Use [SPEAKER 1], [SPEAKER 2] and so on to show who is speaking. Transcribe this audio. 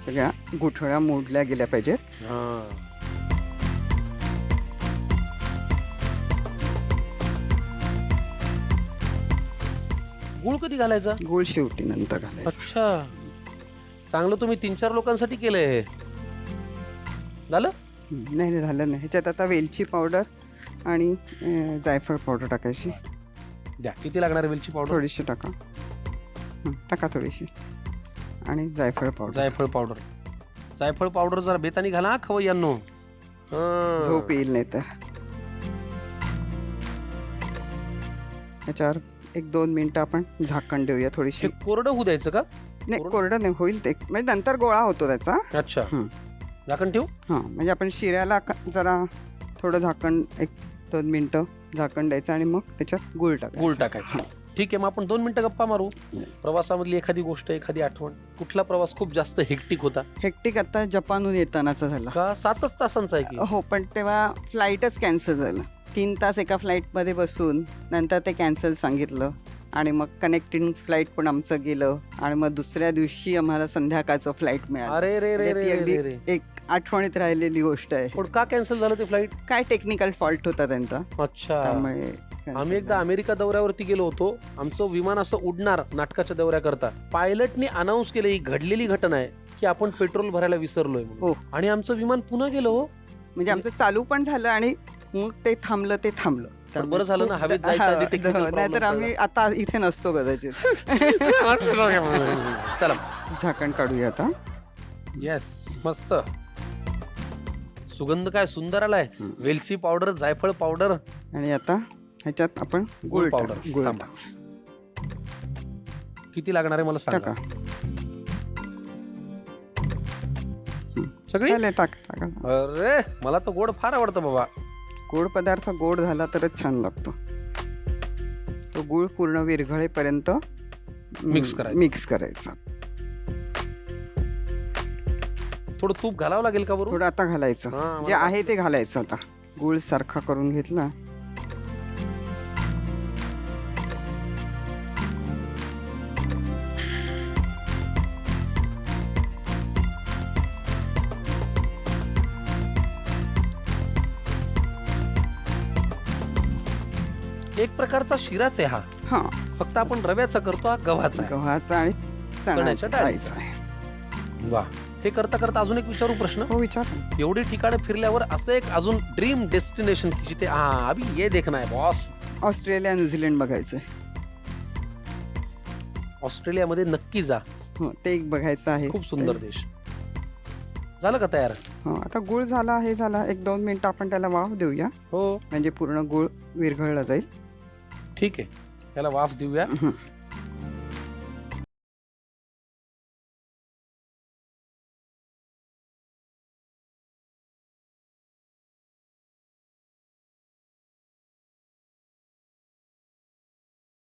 [SPEAKER 1] सगळ्या गुठळ्या मोडल्या गेल्या पाहिजेत.
[SPEAKER 2] गुळ कधी घालायचा?
[SPEAKER 1] गूळ शेवटी नंतर घालायचं.
[SPEAKER 2] अच्छा, चांगलं तुम्ही 3-4 लोकांसाठी केलंय हे. झालं?
[SPEAKER 1] नाही झालं नाही. ह्याच्यात आता वेलची पावडर आणि जायफळ पावडर टाकायची.
[SPEAKER 2] द्या. किती लागणार वेलची पावडर?
[SPEAKER 1] थोडीशी टाका. टाका थोडीशी. आणि जायफळ पावडर.
[SPEAKER 2] जायफळ पावडर जरा बेतानी घाला खवय्यांनो.
[SPEAKER 1] झोप येईल नाही तर. याच्यावर 1-2 मिनिटं आपण झाकण देऊया. थोडीशी
[SPEAKER 2] कोरडं होऊ द्यायचं का?
[SPEAKER 1] नाही, कोरडं नाही होईल ते, म्हणजे नंतर गोळा होतो त्याचा.
[SPEAKER 2] अच्छा, झाकण ठेवू.
[SPEAKER 1] म्हणजे आपण शिऱ्याला जरा थोडं झाकण 1-2 मिनिटं झाकण द्यायचं आणि मग त्याच्यात गूळ
[SPEAKER 2] टाकायचं. ठीक आहे, मग आपण 2 मिनिटं गप्पा मारू. प्रवासामधली एखादी गोष्ट, एखादी आठवण. कुठला प्रवास खूप जास्त हेक्टिक होता?
[SPEAKER 1] हेक्टिक आता जपानहून येतानाचा झाला
[SPEAKER 2] का? 7 तासांचा आहे की?
[SPEAKER 1] हो, पण तेव्हा फ्लाईटच कॅन्सल झालं. 3 तास एका फ्लाईटमध्ये बसून नंतर ते कॅन्सल सांगितलं आणि मग कनेक्टिंग फ्लाईट पण आमचं गेलं आणि मग दुसऱ्या दिवशी आम्हाला संध्याकाळचं फ्लाईट मिळालं.
[SPEAKER 2] अरे रे रे
[SPEAKER 1] ती अगदी एक आठवणीत राहिलेली गोष्ट आहे.
[SPEAKER 2] पण का कॅन्सल झालं ते फ्लाईट?
[SPEAKER 1] काय टेक्निकल फॉल्ट होता त्यांचा.
[SPEAKER 2] अच्छा.
[SPEAKER 1] त्यामुळे
[SPEAKER 2] आम्ही एकदा अमेरिका दौऱ्यावरती गेलो होतो. आमचं विमान असं उडणार नाटकाच्या दौऱ्याकरता. पायलटनी अनाऊन्स केलं, ही घडलेली घटना आहे की आपण पेट्रोल भरायला विसरलोय.
[SPEAKER 1] हो.
[SPEAKER 2] आणि आमचं विमान पुन्हा गेलो. हो,
[SPEAKER 1] म्हणजे आमचं चालू पण झालं आणि मग ते थांबलं.
[SPEAKER 2] बरं झालं ना, हवेत जायचं आधी technical problem
[SPEAKER 1] नाहीतर आम्ही आता इथे नसतो कदाचित.
[SPEAKER 2] चला
[SPEAKER 1] झाकण काढूया आता.
[SPEAKER 2] येस, मस्त सुगंध काय सुंदर आलाय. वेलची पावडर, जायफळ पावडर
[SPEAKER 1] आणि आता ह्याच्यात आपण
[SPEAKER 2] गुळ पावडर.
[SPEAKER 1] गुळ
[SPEAKER 2] किती लागणार आहे मला सांगा.
[SPEAKER 1] टाका.
[SPEAKER 2] सगळी?
[SPEAKER 1] चालेल, टाका.
[SPEAKER 2] अरे, मला तर गोड फार आवडतं बाबा.
[SPEAKER 1] गोड पदार्थ गोड झाला तरच छान लागतो. तो गुळ पूर्ण विरघळेपर्यंत
[SPEAKER 2] मिक्स
[SPEAKER 1] करायचा.
[SPEAKER 2] थोडं तूप घालावं लागेल का बरोबर?
[SPEAKER 1] थोडं आता घालायचं, जे आहे ते घालायचं. आता गुळ सारखा करून घेतला.
[SPEAKER 2] एक प्रकारचा शिराच आहे हा. फक्त आपण रव्याचा करतो, हा गव्हाचा
[SPEAKER 1] आणि
[SPEAKER 2] चण्याच्या डाळीचा. वा. हे करता करता अजून एक विचारू प्रश्न.
[SPEAKER 1] हो, विचार.
[SPEAKER 2] एवढी ठिकाणी फिरल्यावर असं एक अजून ड्रीम डेस्टिनेशन की जिथे अभी ये देखना है बॉस?
[SPEAKER 1] ऑस्ट्रेलिया, न्यूझीलंड बघायचंय.
[SPEAKER 2] ऑस्ट्रेलियामध्ये नक्की जा.
[SPEAKER 1] हो, ते एक बघायचं आहे.
[SPEAKER 2] खूप सुंदर देश. झालं का तयार?
[SPEAKER 1] हो, आता गुळ झाला. हे झाला. 1-2 मिनिटं आपण त्याला वाफ देऊया.
[SPEAKER 2] हो,
[SPEAKER 1] म्हणजे पूर्ण गुळ विरघळला जाईल.
[SPEAKER 2] ठीक आहे, त्याला वाफ देऊया.